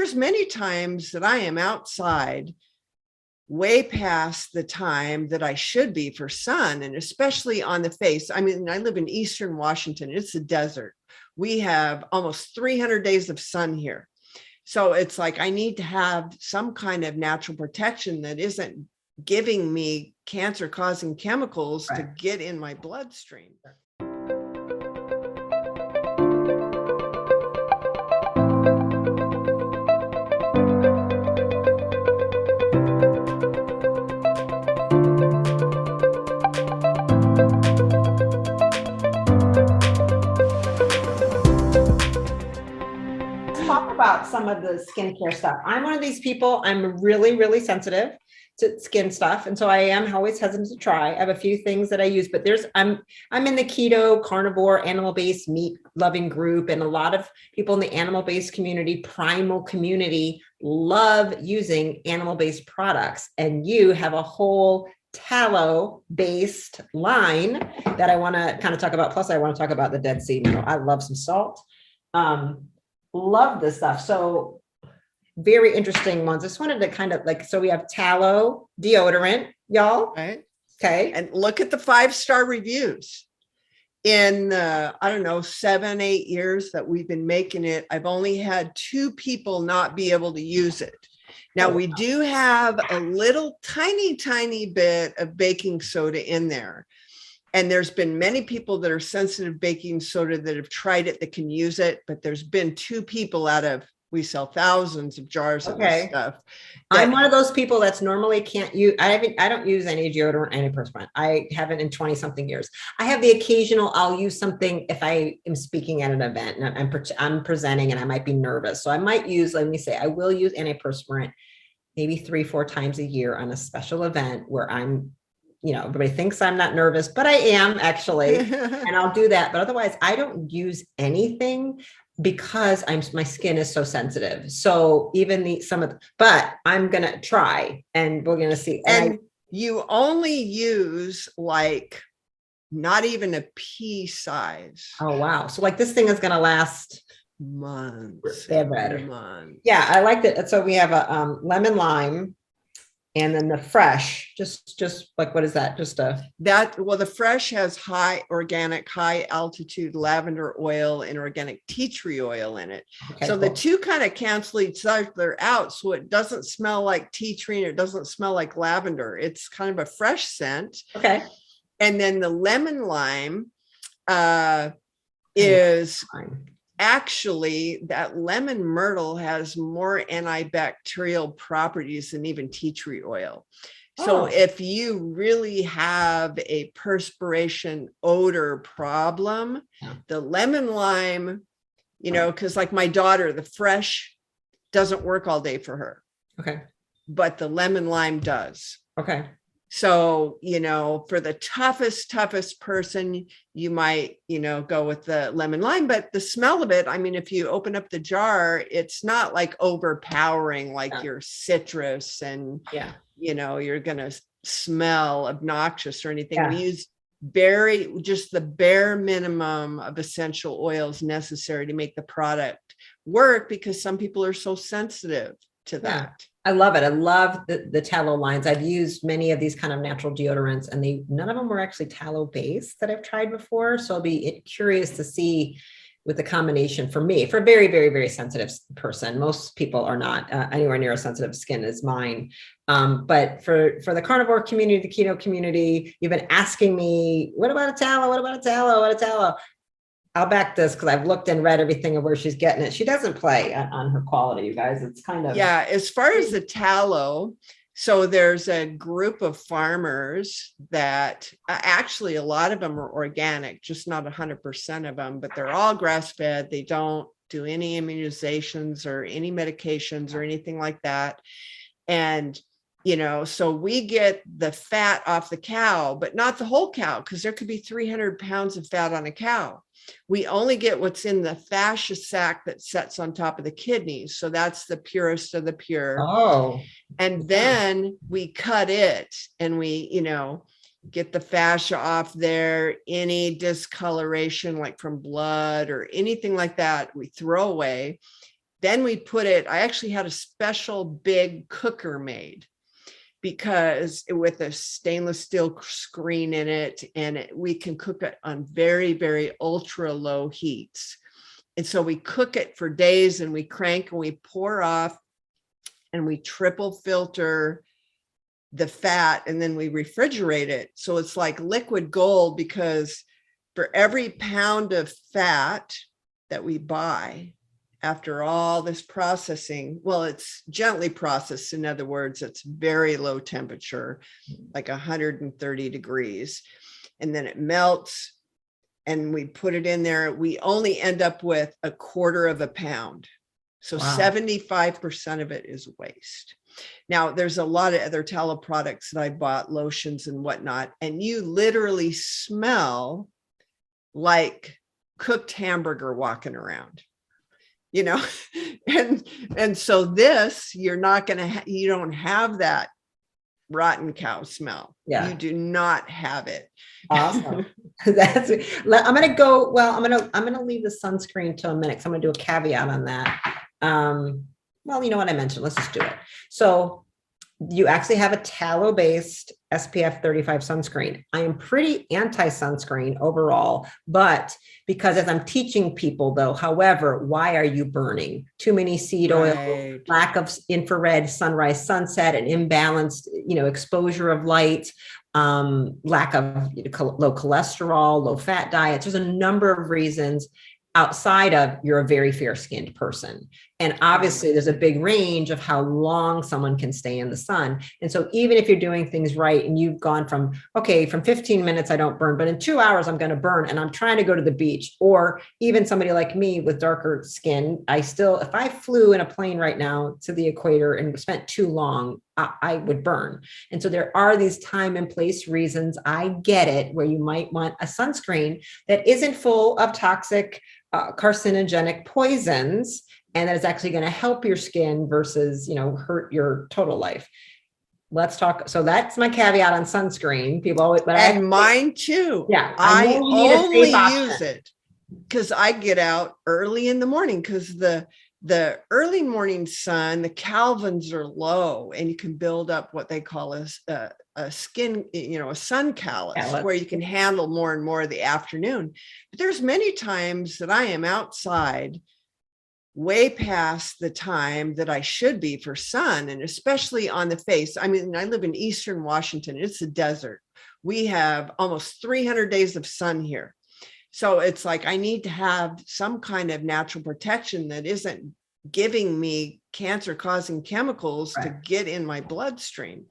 there's many times that I am outside way past the time that I should be for sun, and especially on the face. I mean, I live in Eastern Washington. It's a desert. We have almost 300 days of sun here. So it's like I need to have some kind of natural protection that isn't giving me cancer causing chemicals to get in my bloodstream. Talk about some of the skincare stuff. I'm one of these people, I'm really, really sensitive to skin stuff. And so I am always hesitant to try. I have a few things that I use, but I'm in the keto, carnivore, animal-based meat loving group. And a lot of people in the animal-based community, primal community, love using animal-based products. And you have a whole tallow-based line that I want to kind of talk about. Plus I want to talk about the Dead Sea mineral. I love some salt. Love this stuff. So very interesting ones. I just wanted to kind of so we have tallow deodorant, y'all. Right. Okay. And look at the 5-star reviews. In, I don't know, 7-8 years that we've been making it, I've only had 2 people not be able to use it. Now we do have a little tiny bit of baking soda in there. And there's been many people that are sensitive baking soda that have tried it that can use it, but there's been 2 people out of, we sell thousands of jars of this stuff. I'm one of those people that's normally can't use, I don't use any deodorant, antiperspirant. I haven't in 20 something years. I have the occasional, I'll use something if I am speaking at an event and I'm presenting and I might be nervous. So I might use, let me say, I will use antiperspirant maybe 3-4 times a year on a special event where I'm, everybody thinks I'm not nervous, but I am actually, and I'll do that. But otherwise I don't use anything because my skin is so sensitive. So even but I'm going to try and we're going to see. And you only use like not even a pea size. Oh, wow. So this thing is going to last months. Months. Yeah. I like that. So we have a lemon lime. And then the fresh, just what is that? The fresh has high altitude lavender oil and organic tea tree oil in it. Okay, so cool. The 2 kind of cancel each other out. So it doesn't smell like tea tree and it doesn't smell like lavender. It's kind of a fresh scent. Okay. And then the lemon lime is actually, that lemon myrtle has more antibacterial properties than even tea tree oil. So if you really have a perspiration odor problem, the lemon lime, because like my daughter, the fresh doesn't work all day for her. Okay. But the lemon lime does. Okay. So, for the toughest person, you might, go with the lemon lime, but the smell of it, I mean, if you open up the jar, it's not like overpowering, like your citrus and, you're going to smell obnoxious or anything. Yeah. We use just the bare minimum of essential oils necessary to make the product work because some people are so sensitive to that. I love it. I love the tallow lines. I've used many of these kind of natural deodorants and none of them were actually tallow based that I've tried before. So I'll be curious to see with the combination for me, for a very, very, very sensitive person. Most people are not anywhere near as sensitive skin as mine. But for the carnivore community, the keto community, you've been asking me, what about a tallow? What about a tallow? What a tallow? I'll back this because I've looked and read everything of where she's getting it. She doesn't play on her quality, you guys. It's kind of. Yeah, as far as the tallow, so there's a group of farmers that actually a lot of them are organic, just not 100% of them, but they're all grass fed. They don't do any immunizations or any medications or anything like that. And so we get the fat off the cow, but not the whole cow, because there could be 300 pounds of fat on a cow. We only get what's in the fascia sac that sits on top of the kidneys. So that's the purest of the pure. Oh. And then we cut it and we, get the fascia off there. Any discoloration like from blood or anything like that, we throw away. Then we put it, I actually had a special big cooker made because with a stainless steel screen in it, and we can cook it on very, very ultra low heats. And so we cook it for days, and we crank and we pour off, and we triple filter the fat, and then we refrigerate it. So it's like liquid gold, because for every pound of fat that we buy, after all this processing, well, it's gently processed. In other words, it's very low temperature, like 130 degrees. And then it melts, and we put it in there. We only end up with 1/4 of a pound. So Wow. 75% of it is waste. Now, there's a lot of other tallow products that I bought, lotions and whatnot, and you literally smell like cooked hamburger walking around, you know. and so this, you're not going to you don't have that rotten cow smell. Yeah. You do not have it. Awesome. That's I'm going to go, well, I'm going to leave the sunscreen till a minute, because I'm going to do a caveat on that. Well, you know what I mentioned, let's just do it. So you actually have a tallow-based SPF 35 sunscreen. I am pretty anti-sunscreen overall, but because as I'm teaching people though, however, why are you burning? Too many seed oil, Right. lack of infrared sunrise, sunset, and imbalanced, exposure of light, lack of low cholesterol, low fat diets. There's a number of reasons outside of you're a very fair-skinned person. And obviously there's a big range of how long someone can stay in the sun. And so even if you're doing things right and you've gone from 15 minutes, I don't burn, but in 2 hours, I'm going to burn, and I'm trying to go to the beach, or even somebody like me with darker skin, if I flew in a plane right now to the equator and spent too long, I would burn. And so there are these time and place reasons. I get it, where you might want a sunscreen that isn't full of toxic, carcinogenic poisons, and that is actually going to help your skin versus, hurt your total life. Let's talk. So that's my caveat on sunscreen. People always, Mine too. Yeah. I only use it because I get out early in the morning, because the early morning sun, the Kelvins are low, and you can build up what they call a skin, a sun callus, where you can handle more and more of the afternoon. But there's many times that I am outside way past the time that I should be for sun, and especially on the face. I mean, I live in Eastern Washington. It's a desert. We have almost 300 days of sun here. So it's like, I need to have some kind of natural protection that isn't giving me cancer causing chemicals to get in my bloodstream.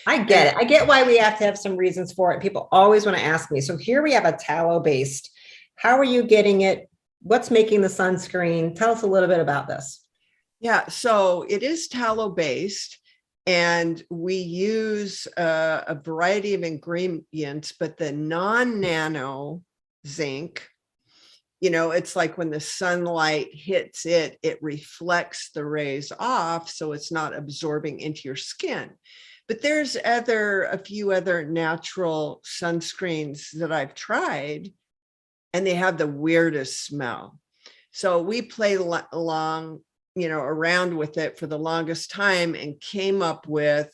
I get it. I get why we have to have some reasons for it. People always want to ask me. So here we have a tallow-based. How are you getting it? What's making the sunscreen? Tell us a little bit about this. Yeah, so it is tallow-based, and we use a variety of ingredients, but the non-nano zinc, it's like when the sunlight hits it, it reflects the rays off, so it's not absorbing into your skin. But there's a few other natural sunscreens that I've tried, and they have the weirdest smell. So we played along, around with it for the longest time, and came up with,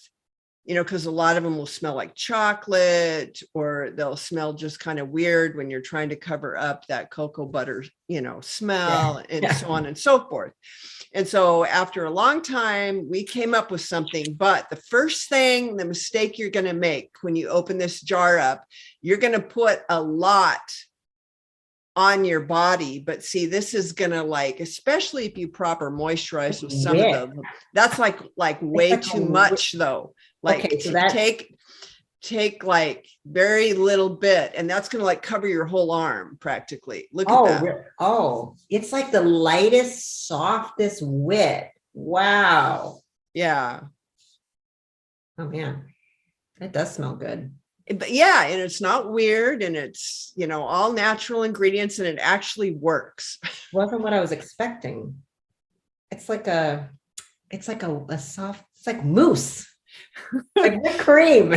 because a lot of them will smell like chocolate, or they'll smell just kind of weird when you're trying to cover up that cocoa butter, smell, and so on and so forth. And so after a long time, we came up with something. But the first thing, the mistake you're going to make when you open this jar up, you're going to put a lot on your body. But see, this is going to, like, especially if you proper moisturize with some of them, that's like way too much though. Like, so take like very little bit, and that's going to like cover your whole arm practically. Look at that. Oh, it's like the lightest, softest wet. Wow. Yeah. Oh man, it does smell good. But yeah, and it's not weird, and it's, all natural ingredients, and it actually works. Wasn't what I was expecting. It's like a soft, it's like mousse. Like whipped cream.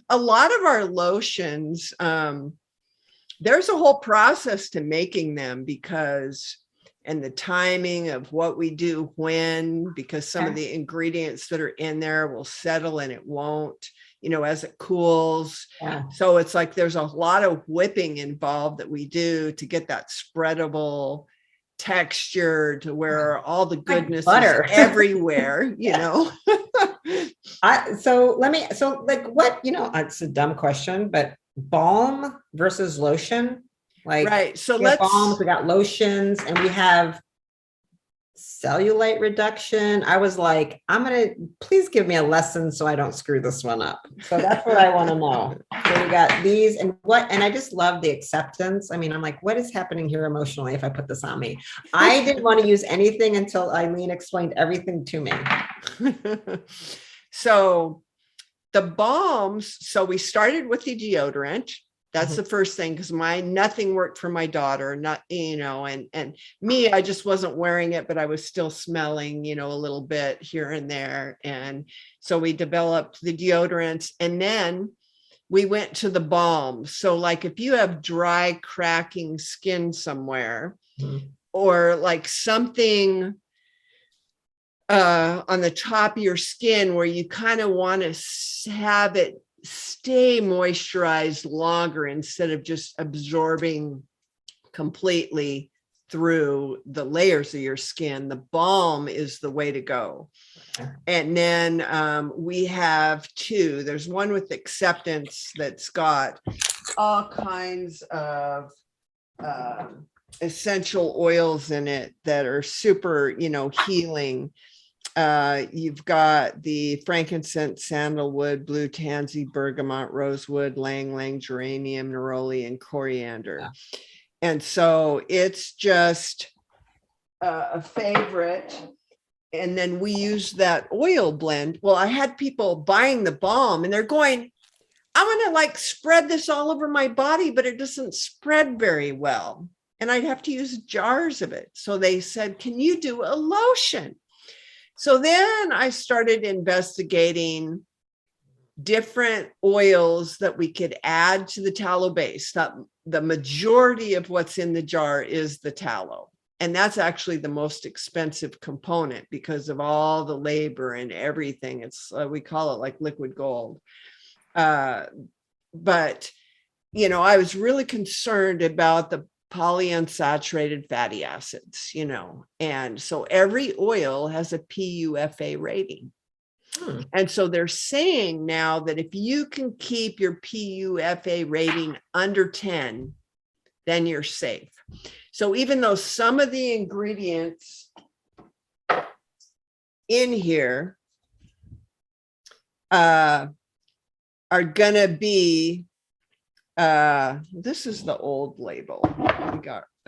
A lot of our lotions, there's a whole process to making them, because, and the timing of what we do when, because some of Okay. the ingredients that are in there will settle and it won't, as it cools. Yeah. So it's like there's a lot of whipping involved that we do to get that spreadable texture to where all the goodness butter. is everywhere, So like what, it's a dumb question, but balm versus lotion, like Right. So we have balms, we got lotions, and we have cellulite reduction. I was like, please give me a lesson so I don't screw this one up. So that's what I want to know. So we got these and I just love the acceptance. I mean, I'm like, what is happening here emotionally if I put this on me? I didn't want to use anything until Eileen explained everything to me. So the balms, so we started with the deodorant. That's the first thing, because nothing worked for my daughter, and me, I just wasn't wearing it, but I was still smelling, a little bit here and there. And so we developed the deodorants, and then we went to the balms. So like if you have dry, cracking skin somewhere, or like something on the top of your skin where you kind of want to have it stay moisturized longer instead of just absorbing completely through the layers of your skin, the balm is the way to go. Okay. And then we have two. There's one with acceptance that's got all kinds of essential oils in it that are super, healing. You've got the frankincense, sandalwood, blue tansy, bergamot, rosewood, lang lang, geranium, neroli, and coriander. Yeah. And so it's just a favorite. And then we use that oil blend. Well, I had people buying the balm and they're going, I'm going to like spread this all over my body, but it doesn't spread very well. And I'd have to use jars of it. So they said, can you do a lotion? So then I started investigating different oils that we could add to the tallow base. The majority of what's in the jar is the tallow. And that's actually the most expensive component because of all the labor and everything. It's we call it like liquid gold. But, I was really concerned about the polyunsaturated fatty acids, and so every oil has a PUFA rating. And so they're saying now that if you can keep your PUFA rating under 10, then you're safe. So even though some of the ingredients in here are gonna be this is the old label.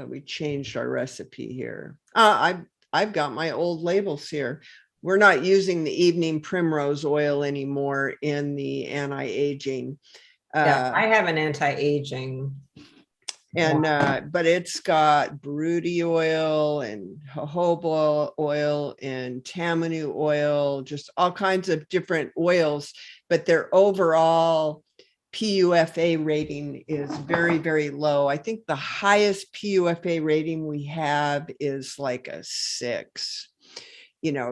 We changed our recipe here. I've got my old labels here. We're not using the evening primrose oil anymore in the anti-aging. Yeah, I have an anti-aging. And but it's got Baruti oil and jojoba oil and tamanu oil, just all kinds of different oils, but their overall PUFA rating is very, very low. I think the highest PUFA rating we have is like a 6,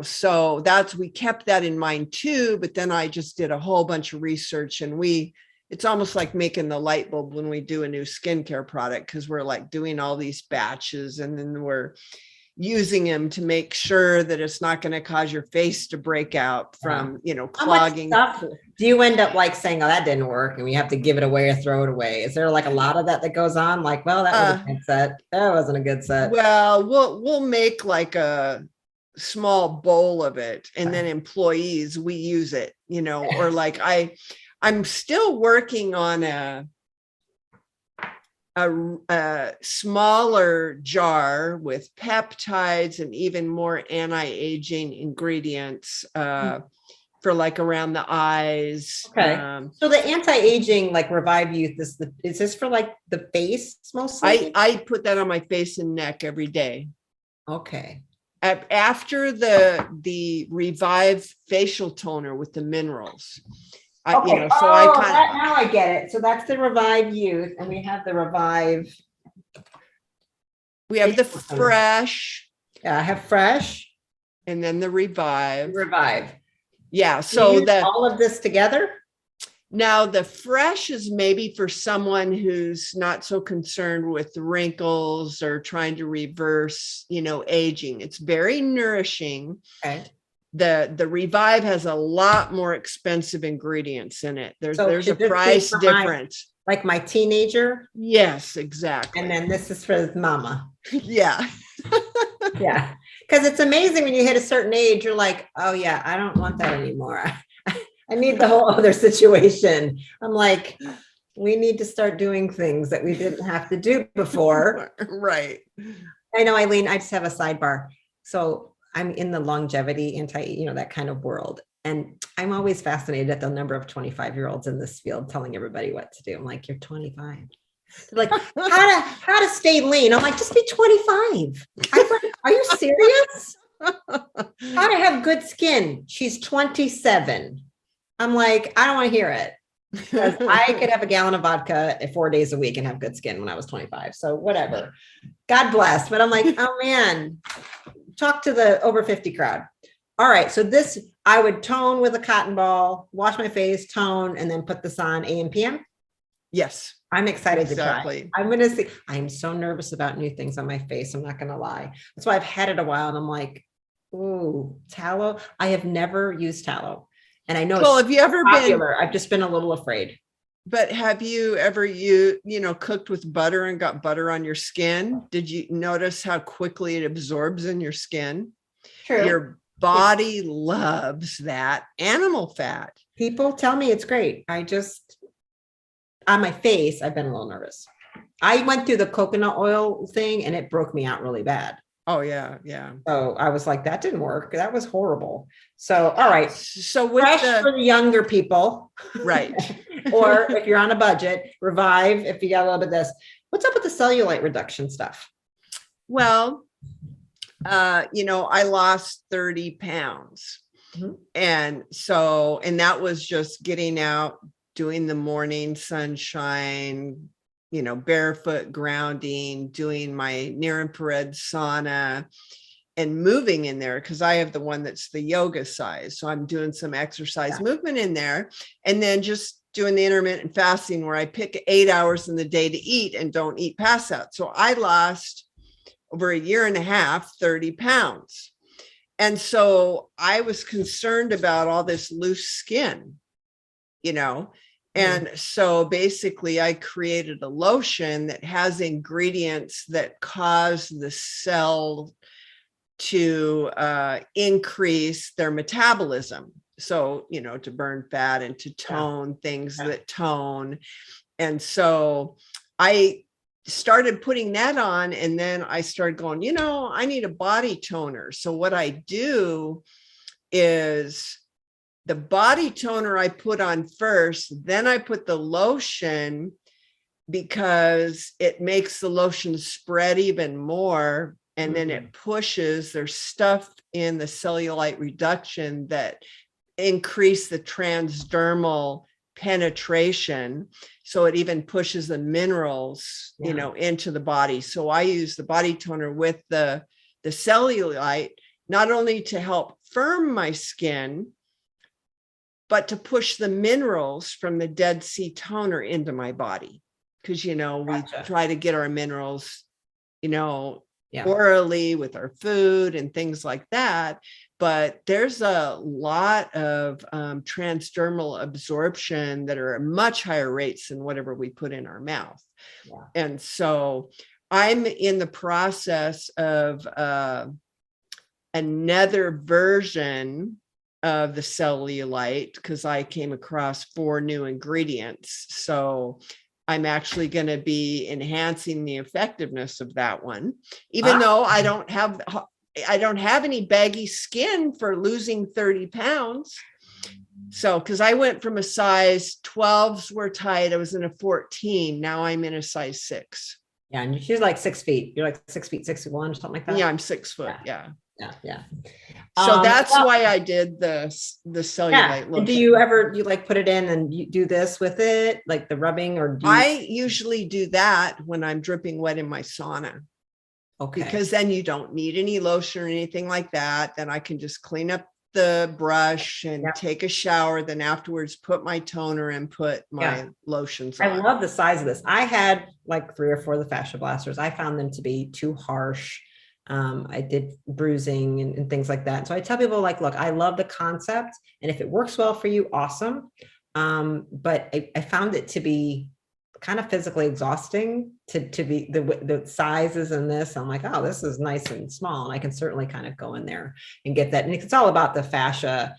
so we kept that in mind too, but then I just did a whole bunch of research and it's almost like making the light bulb when we do a new skincare product, because we're like doing all these batches and then we're using them to make sure that it's not going to cause your face to break out from, clogging. Do you end up like saying, oh, that didn't work and we have to give it away or throw it away? Is there like a lot of that goes on? Like, well, that was a good set. That wasn't a good set. Well, we'll make like a small bowl of it and then employees, we use it, or like I'm still working on a smaller jar with peptides and even more anti-aging ingredients for like around the eyes. Okay. So the anti-aging, like Revive Youth, is this for like the face mostly? I put that on my face and neck every day. Okay. After the Revive facial toner with the minerals. Okay. So now I get it. So that's the Revive Youth, and we have the Revive We have the fresh Yeah, I have fresh, and then the revive. revive. Yeah. So So that all of this together. now the fresh is maybe for someone who's not so concerned with wrinkles or trying to reverse, aging. It's very nourishing. Okay. The revive has a lot more expensive ingredients in it. There's a should this be price for difference. Like my teenager. Yes, exactly. And then this is for mama. Yeah. Yeah. Because it's amazing when you hit a certain age, you're like, oh yeah, I don't want that anymore. I need the whole other situation. I'm like, we need to start doing things that we didn't have to do before. Right. I know, Eileen, I just have a sidebar. So I'm in the longevity that kind of world. And I'm always fascinated at the number of 25-year-olds in this field telling everybody what to do. I'm like, you're 25. They're like, how to stay lean. I'm like, just be 25. I'm like, are you serious? How to have good skin. She's 27. I'm like, I don't want to hear it. Because I could have a gallon of vodka 4 days a week and have good skin when I was 25. So whatever. God bless. But I'm like, oh man, talk to the over 50 crowd. All right. So this, I would tone with a cotton ball, wash my face, tone, and then put this on AM, PM. Yes. I'm excited Exactly. to try. I'm going to see. I'm so nervous about new things on my face. I'm not going to lie. That's why I've had it a while. And I'm like, ooh, tallow. I have never used tallow. And I know Well, have you ever popular. I've just been a little afraid. But have you ever cooked with butter and got butter on your skin? Did you notice how quickly it absorbs in your skin? True. Your body loves that animal fat. People tell me it's great. On my face, I've been a little nervous. I went through the coconut oil thing and it broke me out really bad. Oh yeah. Yeah. So I was like, that didn't work. That was horrible. So, all right. So with Fresh for the younger people. Right. Or if you're on a budget, revive if you got a little bit of this. What's up with the cellulite reduction stuff? Well, I lost 30 pounds. Mhm. And that was just getting out, doing the morning sunshine, barefoot grounding, doing my near infrared sauna and moving in there because I have the one that's the yoga size. So I'm doing some exercise movement in there and then just doing the intermittent fasting where I pick 8 hours in the day to eat and don't eat past that. So I lost over a year and a half, 30 pounds. And so I was concerned about all this loose skin, and so basically I created a lotion that has ingredients that cause the cell to increase their metabolism. So, to burn fat and to tone things that tone. And so I started putting that on and then I started going, I need a body toner. So what I do is the body toner I put on first, then I put the lotion because it makes the lotion spread even more. And then it pushes, there's stuff in the cellulite reduction that increase the transdermal penetration. So it even pushes the minerals, into the body. So I use the body toner with the cellulite, not only to help firm my skin, but to push the minerals from the Dead Sea toner into my body. Because, we try to get our minerals, orally with our food and things like that. But there's a lot of transdermal absorption that are at much higher rates than whatever we put in our mouth. Yeah. And so I'm in the process of another version of the cellulite because I came across 4 new ingredients. So I'm actually going to be enhancing the effectiveness of that one, even though I don't have any baggy skin for losing 30 pounds. So, because I went from a size 12s were tight. I was in a 14. Now I'm in a size 6. Yeah. And she's like 6 feet. You're like 6 feet, 6'1" or something like that. Yeah. I'm 6 foot. Yeah. Yeah. So that's why I did the cellulite lotion. Do you like put it in and you do this with it, like the rubbing, or I usually do that when I'm dripping wet in my sauna. Okay. because then you don't need any lotion or anything like that. Then I can just clean up the brush and Yep. take a shower. Then afterwards, put my toner and put my lotions I on. love the size of this. I had like 3 or 4 of the fascia blasters. I found them to be too harsh. I did bruising and things like that. So I tell people like, look, I love the concept, and if it works well for you, awesome. But I found it to be kind of physically exhausting to be the sizes in this. I'm like, oh, this is nice and small, and I can certainly kind of go in there and get that. And it's all about the fascia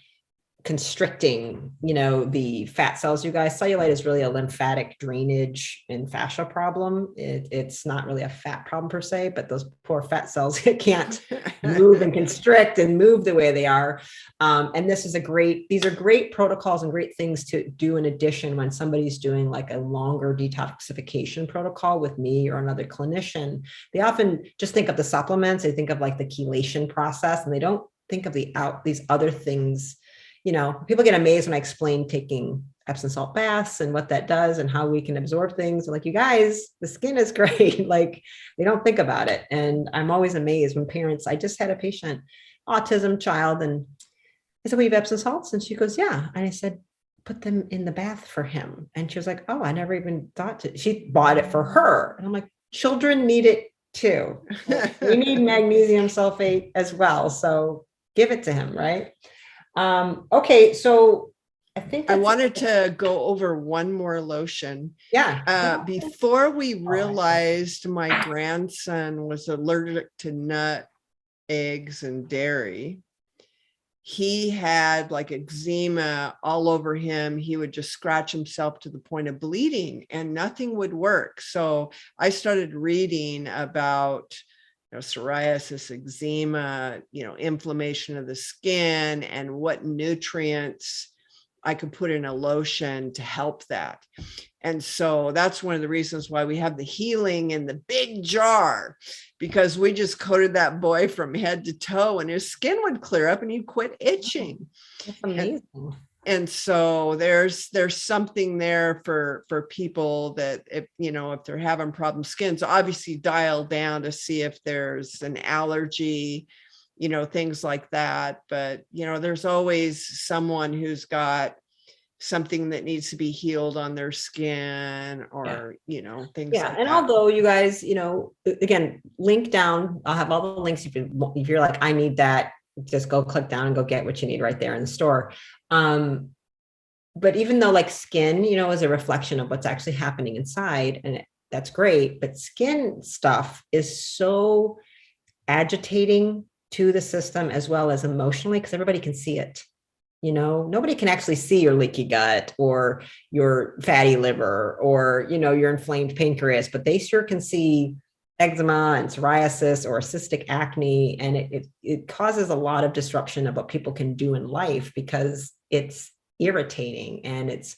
constricting, the fat cells. You guys, cellulite is really a lymphatic drainage and fascia problem. It's not really a fat problem per se, but those poor fat cells can't move and constrict and move the way they are. And these are great protocols and great things to do in addition when somebody's doing like a longer detoxification protocol with me or another clinician. They often just think of the supplements. They think of like the chelation process, and they don't think of these other things. People get amazed when I explain taking Epsom salt baths and what that does and how we can absorb things. Like, you guys, the skin is great. Like, they don't think about it. And I'm always amazed when parents, I just had a patient, autism child, and I said, we have Epsom salts. And she goes, yeah. And I said, put them in the bath for him. And she was like, oh, I never even thought to. She bought it for her. And I'm like, children need it too. We need magnesium sulfate as well. So give it to him, right? Okay, so I think I wanted to go over one more lotion. Before we realized my grandson was allergic to nut, eggs, and dairy, he had like eczema all over him. He would just scratch himself to the point of bleeding and nothing would work. So I started reading about psoriasis, eczema, inflammation of the skin, and what nutrients I could put in a lotion to help that. And so that's one of the reasons why we have the healing in the big jar, because we just coated that boy from head to toe and his skin would clear up and he'd quit itching. That's amazing. And so there's something there for people that if they're having problem skins, obviously dial down to see if there's an allergy, things like that. But, there's always someone who's got something that needs to be healed on their skin or, things like and that. although you guys, again, link down, I'll have all the links. If you're like, I need that, just go click down and go get what you need right there in the store. But even though like skin, is a reflection of what's actually happening inside, and that's great, but skin stuff is so agitating to the system as well as emotionally, because everybody can see it. Nobody can actually see your leaky gut or your fatty liver or, your inflamed pancreas, but they sure can see eczema and psoriasis or cystic acne. And it causes a lot of disruption of what people can do in life because it's irritating and it's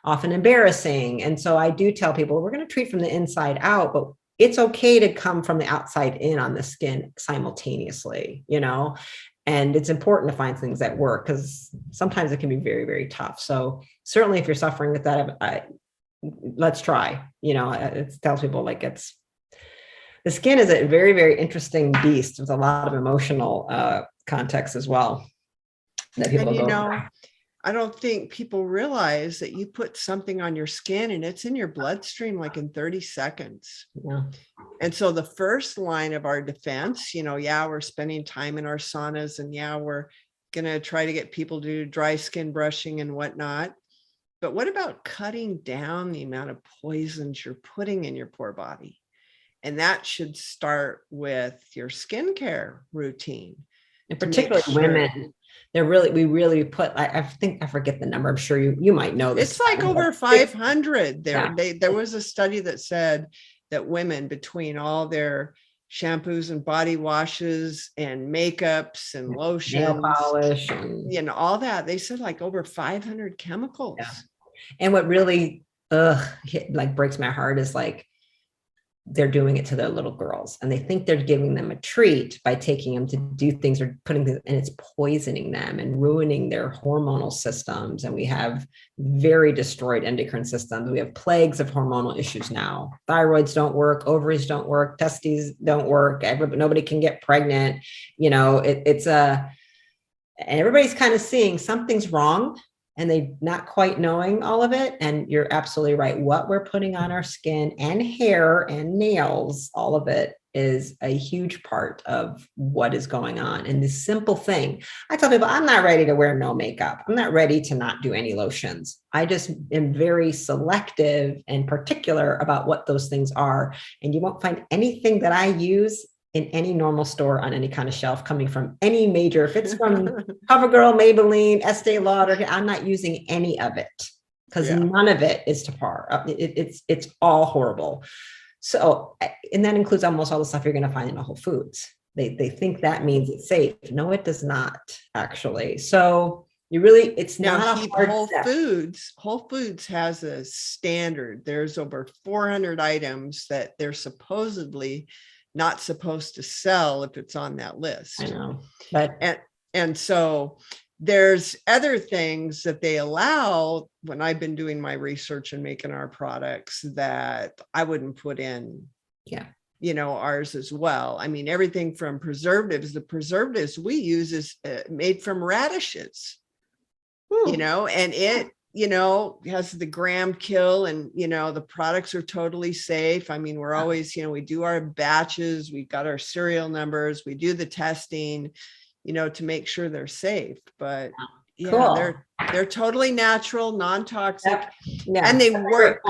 often embarrassing. And so I do tell people we're going to treat from the inside out, but it's okay to come from the outside in on the skin simultaneously, and it's important to find things that work because sometimes it can be very, very tough. So certainly if you're suffering with that, let's try, it tells people like the skin is a very, very interesting beast with a lot of emotional context as well. That people I don't think people realize that you put something on your skin and it's in your bloodstream like in 30 seconds. Yeah. And so the first line of our defense, we're spending time in our saunas and we're going to try to get people to do dry skin brushing and whatnot. But what about cutting down the amount of poisons you're putting in your poor body? And that should start with your skincare routine. And particularly women. We really put, I think, I forget the number. I'm sure you might know this. It's like over 500 there. There was a study that said that women, between all their shampoos and body washes and makeups and lotions, nail polish, and, all that, they said like over 500 chemicals. And what really breaks my heart is like they're doing it to their little girls, and they think they're giving them a treat by taking them to do things or putting things, and it's poisoning them and ruining their hormonal systems. And we have very destroyed endocrine systems. We have plagues of hormonal issues now. Thyroids don't work, ovaries don't work, testes don't work. Nobody can get pregnant. And everybody's kind of seeing something's wrong, and they not quite knowing all of it. And you're absolutely right. What we're putting on our skin and hair and nails, all of it is a huge part of what is going on. And this simple thing, I tell people, I'm not ready to wear no makeup. I'm not ready to not do any lotions. I just am very selective and particular about what those things are. And you won't find anything that I use in any normal store on any kind of shelf coming from any major, if it's from CoverGirl, Maybelline, Estee Lauder, I'm not using any of it, because none of it is to par. It's all horrible. So, and that includes almost all the stuff you're going to find in Whole Foods. They think that means it's safe. No, it does not actually. So it's now, not a hard step. Whole Foods has a standard. There's over 400 items that they're supposedly not supposed to sell if it's on that list. I know, but and so there's other things that they allow when I've been doing my research and making our products that I wouldn't put in, ours as well. I mean, everything from preservatives. The preservatives we use is made from radishes, and it has the gram kill, and, the products are totally safe. I mean, we're always, we do our batches, we've got our serial numbers, we do the testing, to make sure they're safe, but cool. they're totally natural, non-toxic, Yeah. and they work.